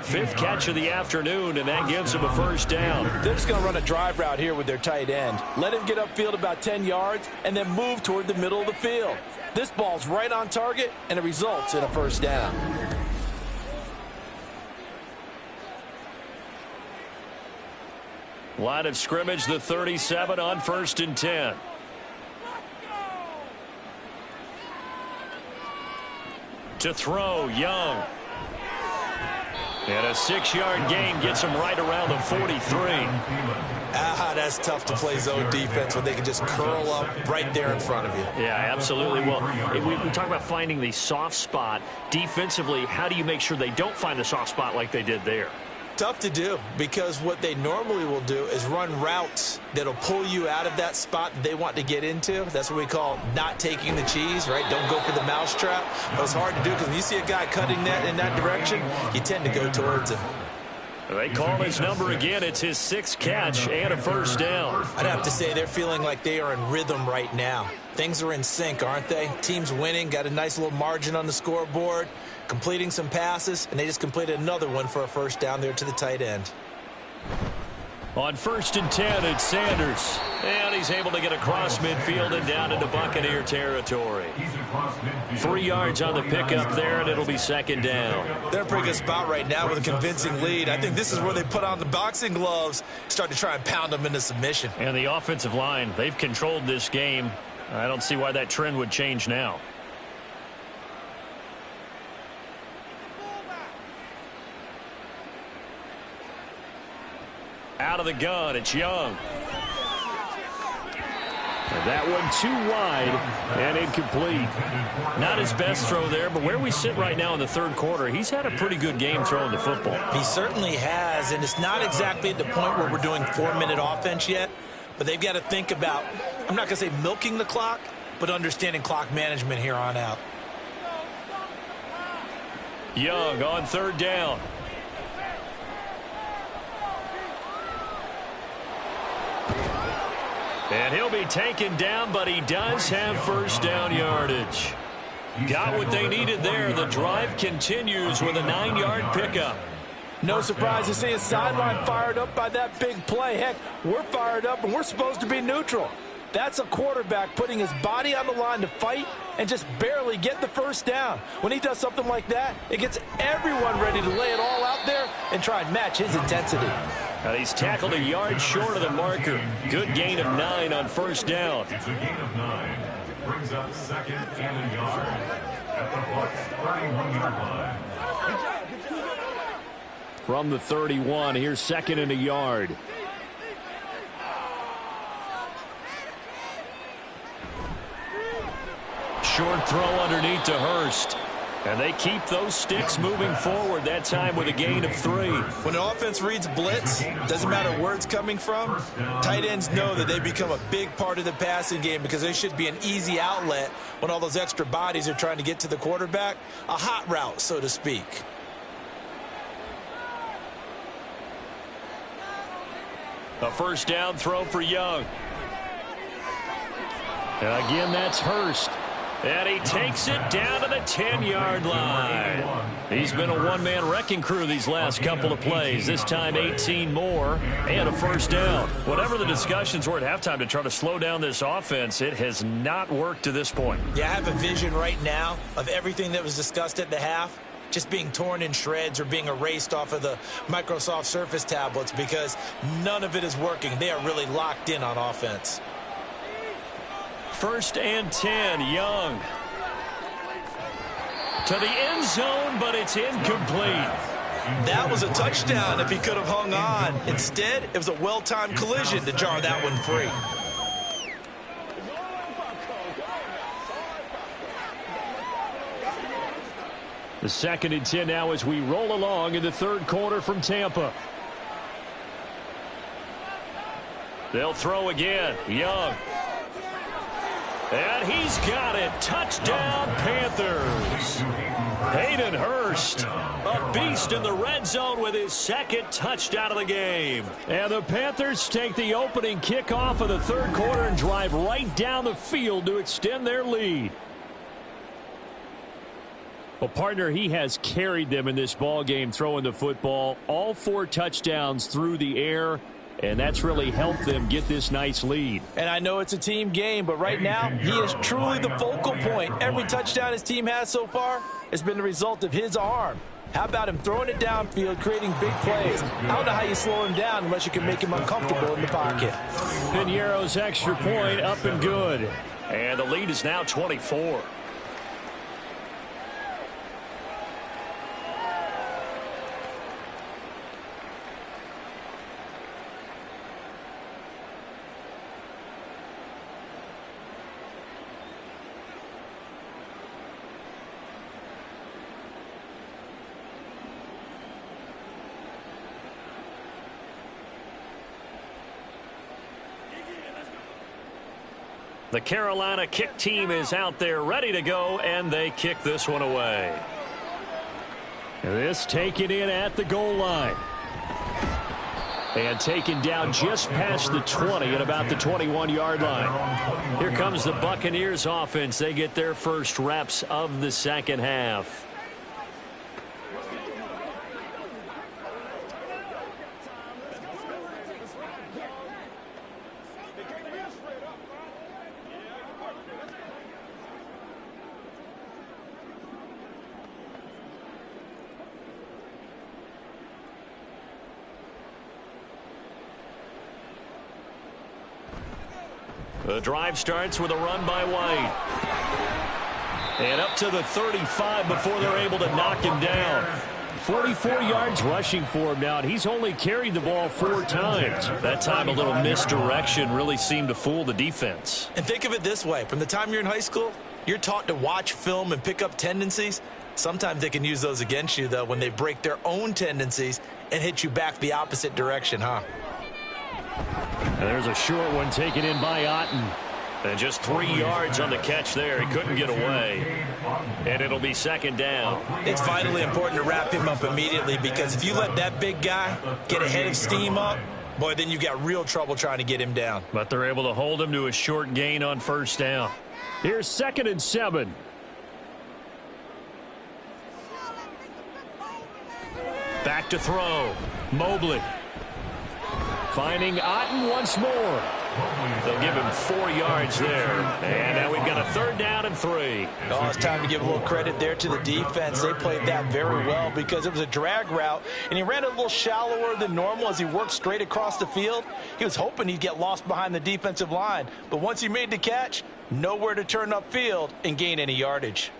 5th catch of the afternoon, and that gives him a first down. They're just going to run a drive route here with their tight end. Let him get upfield about 10 yards and then move toward the middle of the field. This ball's right on target, and it results in a first down. Line of scrimmage, the 37 on 1st and 10. To throw, Young. And a 6-yard gain gets him right around the 43. That's tough to play zone defense when they can just curl up right there in front of you. Yeah, absolutely. Well, we talk about finding the soft spot. Defensively, how do you make sure they don't find the soft spot like they did there? Tough to do, because what they normally will do is run routes that'll pull you out of that spot that they want to get into. That's what we call not taking the cheese, right? Don't go for the mousetrap. But it's hard to do because when you see a guy cutting that in that direction, you tend to go towards him. They call his number again. It's his 6th catch and a first down. I'd have to say they're feeling like they are in rhythm right now. Things are in sync, aren't they? Team's winning, got a nice little margin on the scoreboard, completing some passes, and they just completed another one for a first down there to the tight end. On 1st and 10, it's Sanders. And he's able to get across midfield and down into Buccaneer territory. 3 yards on the pickup there, and it'll be 2nd down. They're in a pretty good spot right now with a convincing lead. I think this is where they put on the boxing gloves, start to try and pound them into submission. And the offensive line, they've controlled this game. I don't see why that trend would change now. Out of the gun, it's Young. And that one too wide and incomplete. Not his best throw there, but where we sit right now in the 3rd quarter, he's had a pretty good game throwing the football. He certainly has, and it's not exactly at the point where we're doing 4-minute offense yet, but they've got to think about, I'm not going to say milking the clock, but understanding clock management here on out. Young on 3rd down. And he'll be taken down, but he does have first down yardage. Got what they needed there. The drive continues with a 9-yard pickup. No surprise to see his sideline fired up by that big play. Heck, we're fired up, and we're supposed to be neutral. That's a quarterback putting his body on the line to fight and just barely get the first down. When he does something like that, it gets everyone ready to lay it all out there and try and match his intensity. And he's tackled a yard short of the marker. Good gain of 9 on first down. It's a gain of 9. Brings up 2nd and a yard at the Bucs' 31-yard line. From the 31, here's 2nd and a yard. Short throw underneath to Hurst. And they keep those sticks moving forward, that time with a gain of 3. When the offense reads blitz, doesn't matter where it's coming from, tight ends know that they become a big part of the passing game because they should be an easy outlet when all those extra bodies are trying to get to the quarterback. A hot route, so to speak. A first down throw for Young. And again, that's Hurst. And he takes it down to the 10-yard line. He's been a one-man wrecking crew these last couple of plays. This time 18 more and a first down. Whatever the discussions were at halftime to try to slow down this offense, it has not worked to this point. Yeah, I have a vision right now of everything that was discussed at the half just being torn in shreds or being erased off of the Microsoft Surface tablets because none of it is working. They are really locked in on offense. 1st and 10, Young. To the end zone, but it's incomplete. That was a touchdown if he could have hung on. Instead, it was a well-timed collision to jar that one free. The 2nd and 10 now as we roll along in the third quarter from Tampa. They'll throw again. Young. And he's got it. Touchdown, Panthers. Hayden Hurst, a beast in the red zone with his 2nd touchdown of the game. And the Panthers take the opening kickoff of the third quarter and drive right down the field to extend their lead. Well, partner, he has carried them in this ball game throwing the football. All 4 touchdowns through the air. And that's really helped them get this nice lead. And I know it's a team game, but right now, he is truly the focal point. Every touchdown his team has so far has been the result of his arm. How about him throwing it downfield, creating big plays? I don't know how you slow him down unless you can make him uncomfortable in the pocket. Pinheiro's extra point up and good. And the lead is now 24. The Carolina kick team is out there ready to go, and they kick this one away. This taken in at the goal line. And taken down just past the 20 at about the 21-yard line. Here comes the Buccaneers offense. They get their first reps of the second half. The drive starts with a run by White. And up to the 35 before they're able to knock him down. 44 yards rushing for him now, and he's only carried the ball 4 times. That time a little misdirection really seemed to fool the defense. And think of it this way. From the time you're in high school, you're taught to watch film and pick up tendencies. Sometimes they can use those against you, though, when they break their own tendencies and hit you back the opposite direction, huh? And there's a short one taken in by Otten. And just 3 yards on the catch there. He couldn't get away. And it'll be second down. It's vitally important to wrap him up immediately because if you let that big guy get a head of steam up, boy, then you've got real trouble trying to get him down. But they're able to hold him to a short gain on first down. Here's 2nd and 7. Back to throw. Mobley. Finding Otten once more. They'll give him 4 yards there. And now we've got a 3rd down and 3. Oh, it's time to give a little credit there to the defense. They played that very well because it was a drag route, and he ran a little shallower than normal as he worked straight across the field. He was hoping he'd get lost behind the defensive line. But once he made the catch, nowhere to turn upfield and gain any yardage.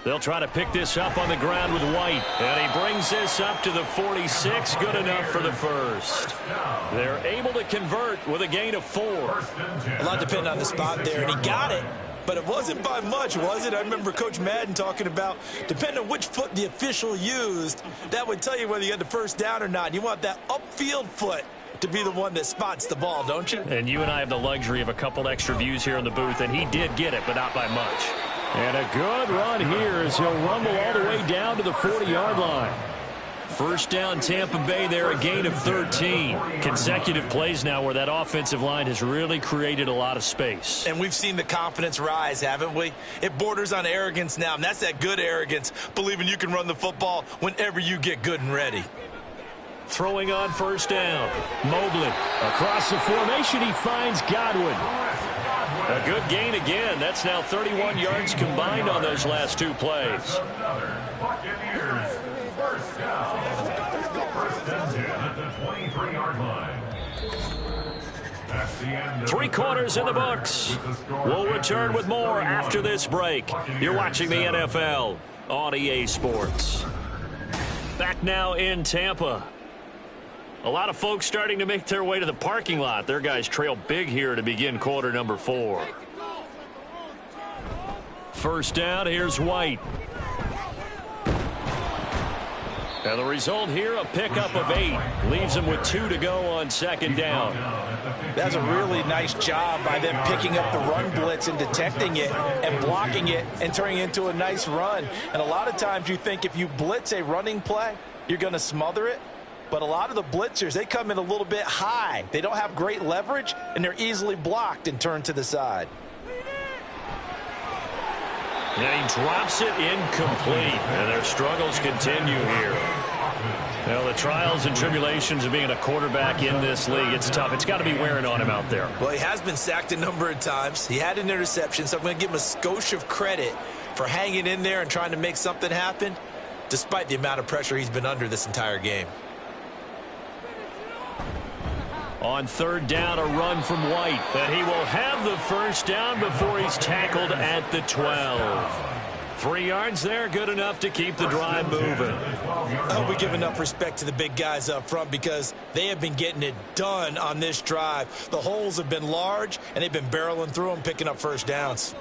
They'll try to pick this up on the ground with White. And he brings this up to the 46. Good enough for the first. They're able to convert with a gain of 4. A lot depending on the spot there, and he got it. But it wasn't by much, was it? I remember Coach Madden talking about, depending on which foot the official used, that would tell you whether you had the first down or not. You want that upfield foot to be the one that spots the ball, don't you? And you and I have the luxury of a couple extra views here in the booth, and he did get it, but not by much. And a good run here as he'll rumble all the way down to the 40-yard line. First down, Tampa Bay there, a gain of 13. Consecutive plays now where that offensive line has really created a lot of space. And we've seen the confidence rise, haven't we? It borders on arrogance now, and that's that good arrogance, believing you can run the football whenever you get good and ready. Throwing on first down. Mobley across the formation. He finds Godwin. A good gain again. That's now 31 yards combined on those last two plays. Buccaneers, first down. First and 10 at the 23-yard line. That's the end of 3 quarters in the books. We'll return with more after this break. You're watching the NFL on EA Sports. Back now in Tampa. A lot of folks starting to make their way to the parking lot. Their guys trail big here to begin quarter number 4. First down, here's White. And the result here, a pickup of 8. Leaves them with 2 to go on second down. That's a really nice job by them picking up the run blitz and detecting it and blocking it and turning it into a nice run. And a lot of times you think if you blitz a running play, you're going to smother it. But a lot of the blitzers, they come in a little bit high. They don't have great leverage, and they're easily blocked and turned to the side. And he drops it incomplete. And their struggles continue here. Well, the trials and tribulations of being a quarterback in this league, it's tough. It's got to be wearing on him out there. Well, he has been sacked a number of times. He had an interception, so I'm going to give him a skosh of credit for hanging in there and trying to make something happen, despite the amount of pressure he's been under this entire game. On third down, a run from White. And he will have the first down before he's tackled at the 12. 3 yards there, good enough to keep the drive moving. I hope we give enough respect to the big guys up front because they have been getting it done on this drive. The holes have been large, and they've been barreling through them, picking up first downs.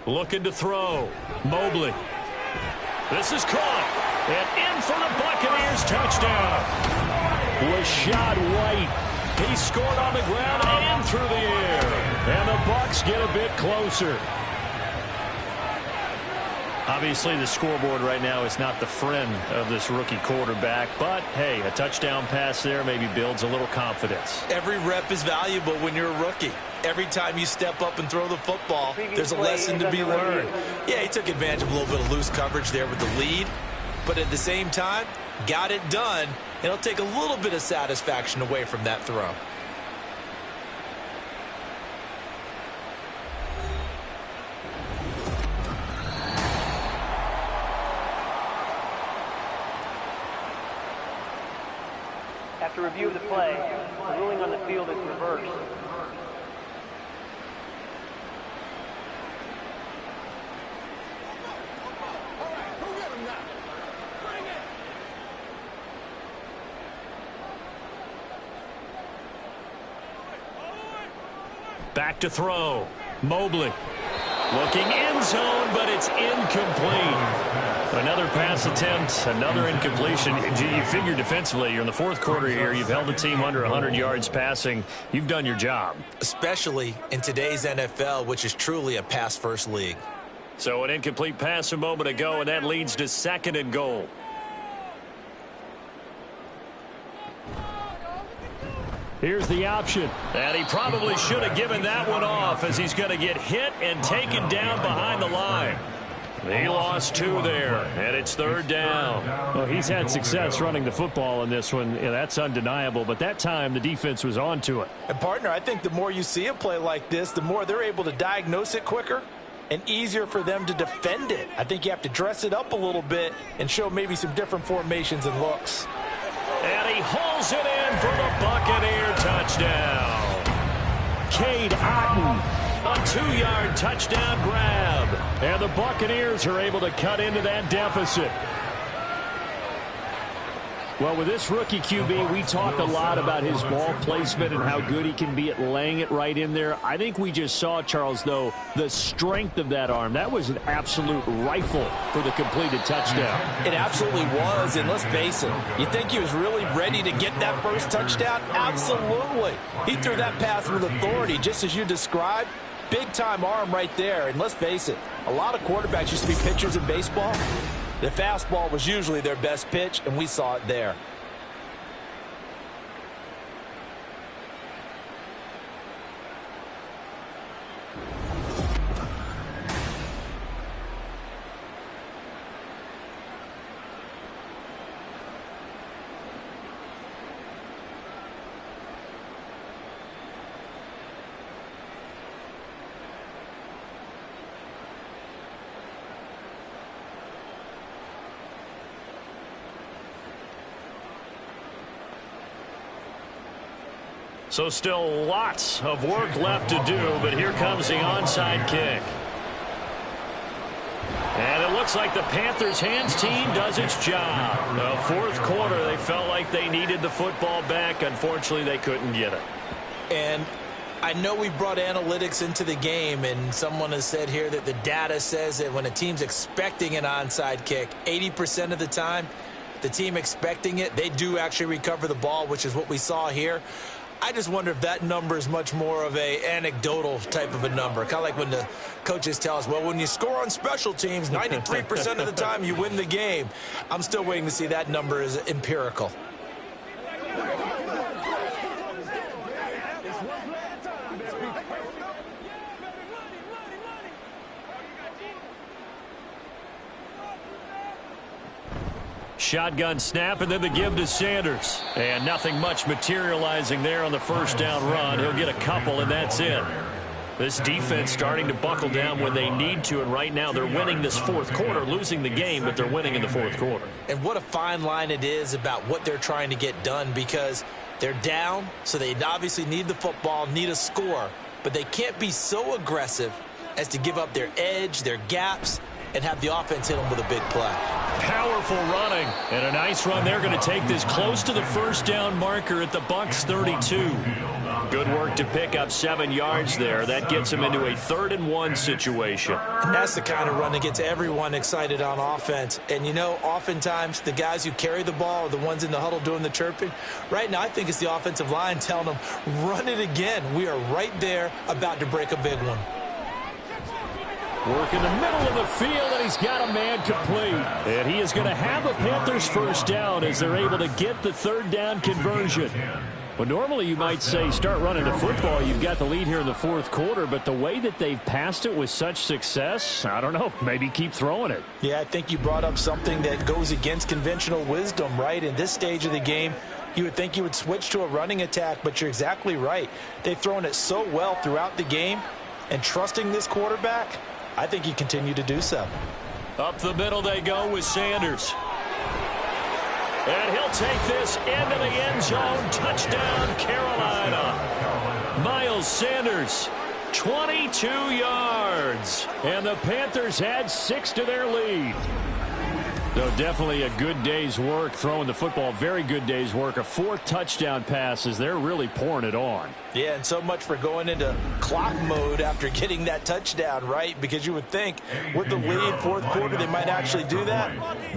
Looking to throw. Mobley. This is caught. And in for the Buccaneers touchdown. Rashad White. He scored on the ground and through the air. And the Bucs get a bit closer. Obviously, the scoreboard right now is not the friend of this rookie quarterback. But, hey, a touchdown pass there maybe builds a little confidence. Every rep is valuable when you're a rookie. Every time you step up and throw the football, there's a lesson to be learned. Yeah, he took advantage of a little bit of loose coverage there with the lead. But at the same time, got it done. It'll take a little bit of satisfaction away from that throw. After review of the play, the ruling on the field is reversed. Back to throw. Mobley. Looking end zone, but it's incomplete. Another pass attempt, another incompletion. You figure defensively, you're in the fourth quarter here. You've held the team under 100 yards passing. You've done your job. Especially in today's NFL, which is truly a pass-first league. So an incomplete pass a moment ago, and that leads to second and goal. Here's the option. And he probably should have given that one off as he's going to get hit and taken down behind the line. He lost 2 there, and it's third down. Well, he's had success running the football in this one. Yeah, that's undeniable, but that time the defense was on to it. And, partner, I think the more you see a play like this, the more they're able to diagnose it quicker and easier for them to defend it. I think you have to dress it up a little bit and show maybe some different formations and looks. And he hauls it in for the Buccaneer touchdown. Cade Otton, a 2-yard touchdown grab. And the Buccaneers are able to cut into that deficit. Well, with this rookie QB, we talk a lot about his ball placement and how good he can be at laying it right in there. I think we just saw, Charles, though, the strength of that arm. That was an absolute rifle for the completed touchdown. It absolutely was, and let's face it, you think he was really ready to get that first touchdown? Absolutely. He threw that pass with authority, just as you described, Big-time arm right there. And let's face it, a lot of quarterbacks used to be pitchers in baseball. The fastball was usually their best pitch, and we saw it there. So still lots of work left to do, but here comes the onside kick. And it looks like the Panthers hands team does its job. The fourth quarter, they felt like they needed the football back. Unfortunately, they couldn't get it. And I know we brought analytics into the game, and someone has said here that the data says that when a team's expecting an onside kick, 80% of the time, the team expecting it, they do actually recover the ball, which is what we saw here. I just wonder if that number is much more of a anecdotal type of a number. Kind of like when the coaches tell us, well, when you score on special teams, 93% of the time you win the game. I'm still waiting to see that number is empirical. Shotgun snap, and then the give to Sanders. And nothing much materializing there on the first down run. He'll get a couple, and that's it. This defense starting to buckle down when they need to, and right now they're winning this fourth quarter, losing the game, but they're winning in the fourth quarter. And what a fine line it is about what they're trying to get done, because they're down, so they obviously need the football, need a score, but they can't be so aggressive as to give up their edge, their gaps, and have the offense hit them with a big play. Powerful running, and a nice run. They're going to take this close to the first down marker at the Bucs 32. Good work to pick up 7 yards there. That gets them into a 3rd-and-1 situation. And that's the kind of run that gets everyone excited on offense. And, you know, oftentimes the guys who carry the ball are the ones in the huddle doing the chirping. Right now, I think it's the offensive line telling them, run it again. We are right there about to break a big one. Work in the middle of the field, and he's got a man complete. And he is going to have a Panthers first down as they're able to get the 3rd down conversion. But normally you might say start running the football. You've got the lead here in the fourth quarter, but the way that they've passed it with such success, I don't know, maybe keep throwing it. Yeah, I think you brought up something that goes against conventional wisdom, right? In this stage of the game, you would think you would switch to a running attack, but you're exactly right. They've thrown it so well throughout the game, and trusting this quarterback, I think you continue to do so. Up the middle they go with Sanders. And he'll take this into the end zone. Touchdown, Carolina. Miles Sanders, 22 yards. And the Panthers add 6 to their lead. So definitely a good day's work throwing the football. Very good day's work. A 4th touchdown passes. They're really pouring it on. Yeah, and so much for going into clock mode after getting that touchdown, right? Because you would think with the lead, fourth quarter, they might actually do that.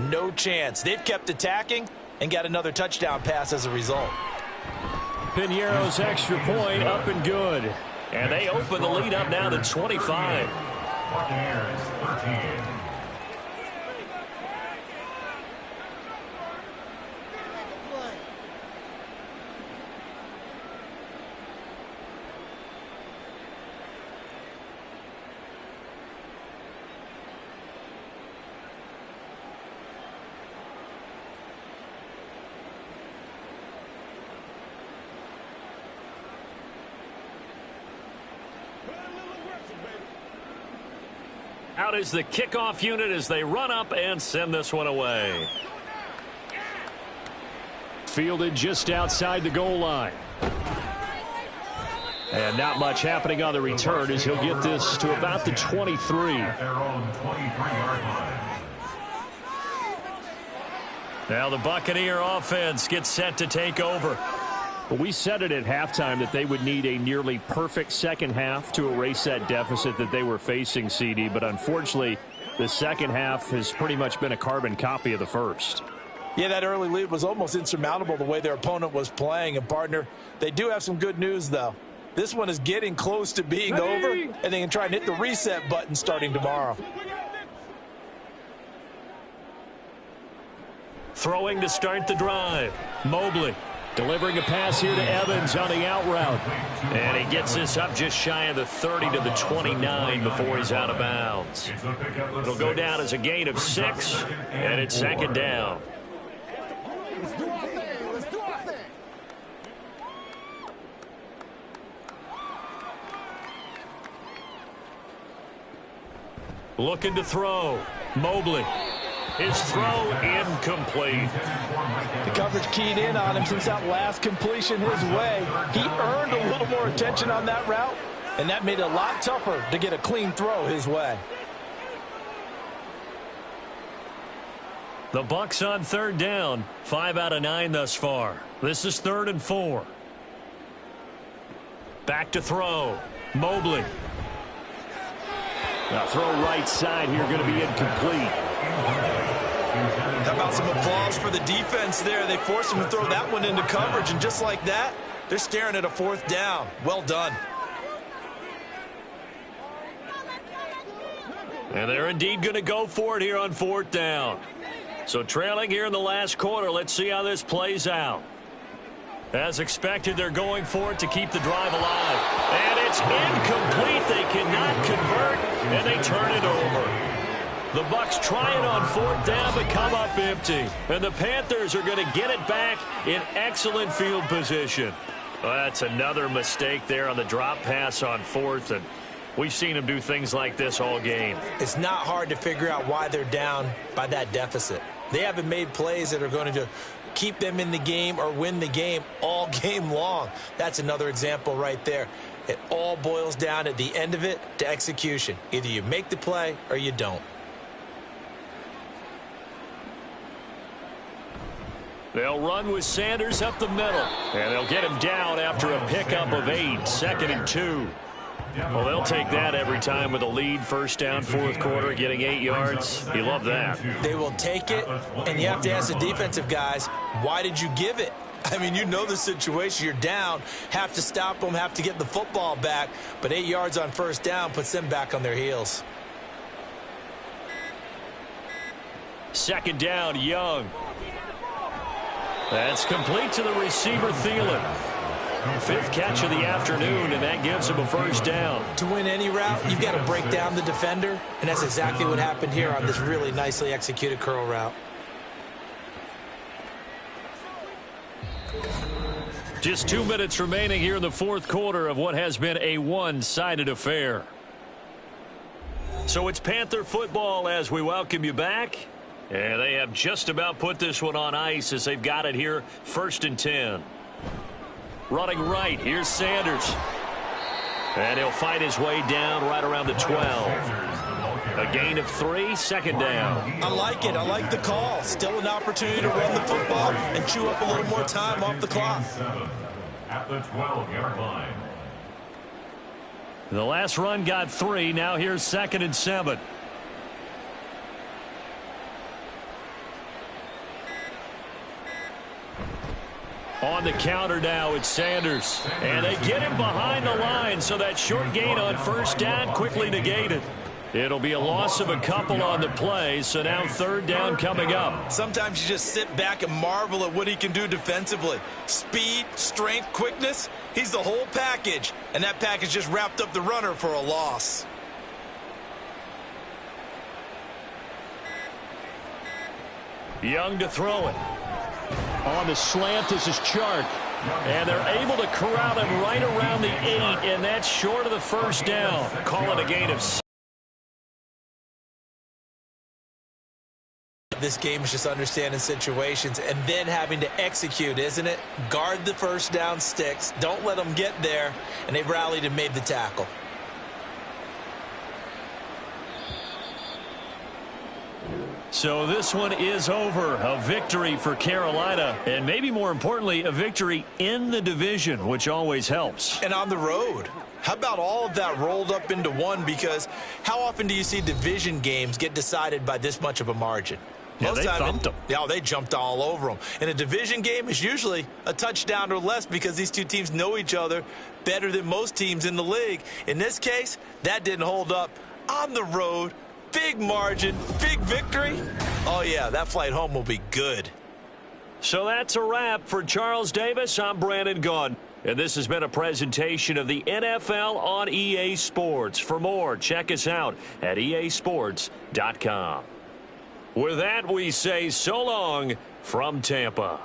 No chance. They've kept attacking and got another touchdown pass as a result. Piñeiro's extra point up and good. And they open the lead up now to 25. Buccaneers 13. Out is the kickoff unit as they run up and send this one away. Fielded just outside the goal line. And not much happening on the return as he'll get this to about the 23. At their own 23-yard line. Now the Buccaneer offense gets set to take over. Well, we said it at halftime that they would need a nearly perfect second half to erase that deficit that they were facing, CD. But unfortunately, the second half has pretty much been a carbon copy of the first. Yeah, that early lead was almost insurmountable the way their opponent was playing. And, partner, they do have some good news, though. This one is getting close to being over, and they can try and hit the reset button starting tomorrow. Throwing to start the drive. Mobley delivering a pass here to Evans on the out route. And he gets this up just shy of the 30 to the 29 before he's out of bounds. It'll go down as a gain of 6, and it's second down. Looking to throw. Mobley. His throw incomplete. The coverage keyed in on him since that last completion his way. He earned a little more attention on that route, and that made it a lot tougher to get a clean throw his way. The Bucs on third down. 5 out of 9 thus far. This is 3rd and 4. Back to throw. Mobley. Now throw right side here, going to be incomplete. How about some applause for the defense there? They forced him to throw that one into coverage, and just like that, they're staring at a 4th down. Well done. And they're indeed going to go for it here on 4th down. So trailing here in the last quarter, let's see how this plays out. As expected, they're going for it to keep the drive alive. And it's incomplete. They cannot convert, and they turn it over. The Bucs try it on 4th down, but come up empty. And the Panthers are going to get it back in excellent field position. Well, that's another mistake there on the drop pass on 4th, and we've seen them do things like this all game. It's not hard to figure out why they're down by that deficit. They haven't made plays that are going to keep them in the game or win the game all game long. That's another example right there. It all boils down at the end of it to execution. Either you make the play or you don't. They'll run with Sanders up the middle, and they'll get him down after a pickup of 8, 2nd and 2. Well, they'll take that every time with a lead. 1st down, 4th quarter, getting 8 yards. You love that. They will take it, and you have to ask the defensive guys, why did you give it? I mean, you know the situation. You're down, have to stop them, have to get the football back, but 8 yards on 1st down puts them back on their heels. 2nd down, Young. That's complete to the receiver, Thielen. 5th catch of the afternoon, and that gives him a 1st down. To win any route, you've got to break down the defender, and that's exactly what happened here on this really nicely executed curl route. Just 2 minutes remaining here in the 4th quarter of what has been a one-sided affair. So it's Panther football as we welcome you back. And they have just about put this one on ice as they've got it here, 1st and 10. Running right, here's Sanders. And he'll fight his way down right around the 12. A gain of 3, 2nd down. I like it. I like the call. Still an opportunity to run the football and chew up a little more time off the clock. At the 12-yard line. The last run got 3. Now here's 2nd and 7. On the counter now, it's Sanders. And they get him behind the line, so that short gain on 1st down quickly negated. It'll be a loss of a couple on the play, so now 3rd down coming up. Sometimes you just sit back and marvel at what he can do defensively. Speed, strength, quickness, he's the whole package. And that package just wrapped up the runner for a loss. Young to throw it. On the slant, this is Chark. And they're able to corral him right around the 8, and that's short of the 1st down. Call it a gain of 6. This game is just understanding situations and then having to execute, isn't it? Guard the 1st down sticks. Don't let them get there. And they've rallied and made the tackle. So this one is over. A victory for Carolina, and maybe more importantly, a victory in the division, which always helps. And on the road. How about all of that rolled up into one? Because how often do you see division games get decided by this much of a margin? Yeah, they thumped them. Yeah, they jumped all over them. In a division game, it's usually a touchdown or less because these two teams know each other better than most teams in the league. In this case, that didn't hold up. On the road, big margin, big victory. Oh, yeah, that flight home will be good. So that's a wrap. For Charles Davis, I'm Brandon Gunn. And this has been a presentation of the NFL on EA Sports. For more, check us out at easports.com. With that, we say so long from Tampa.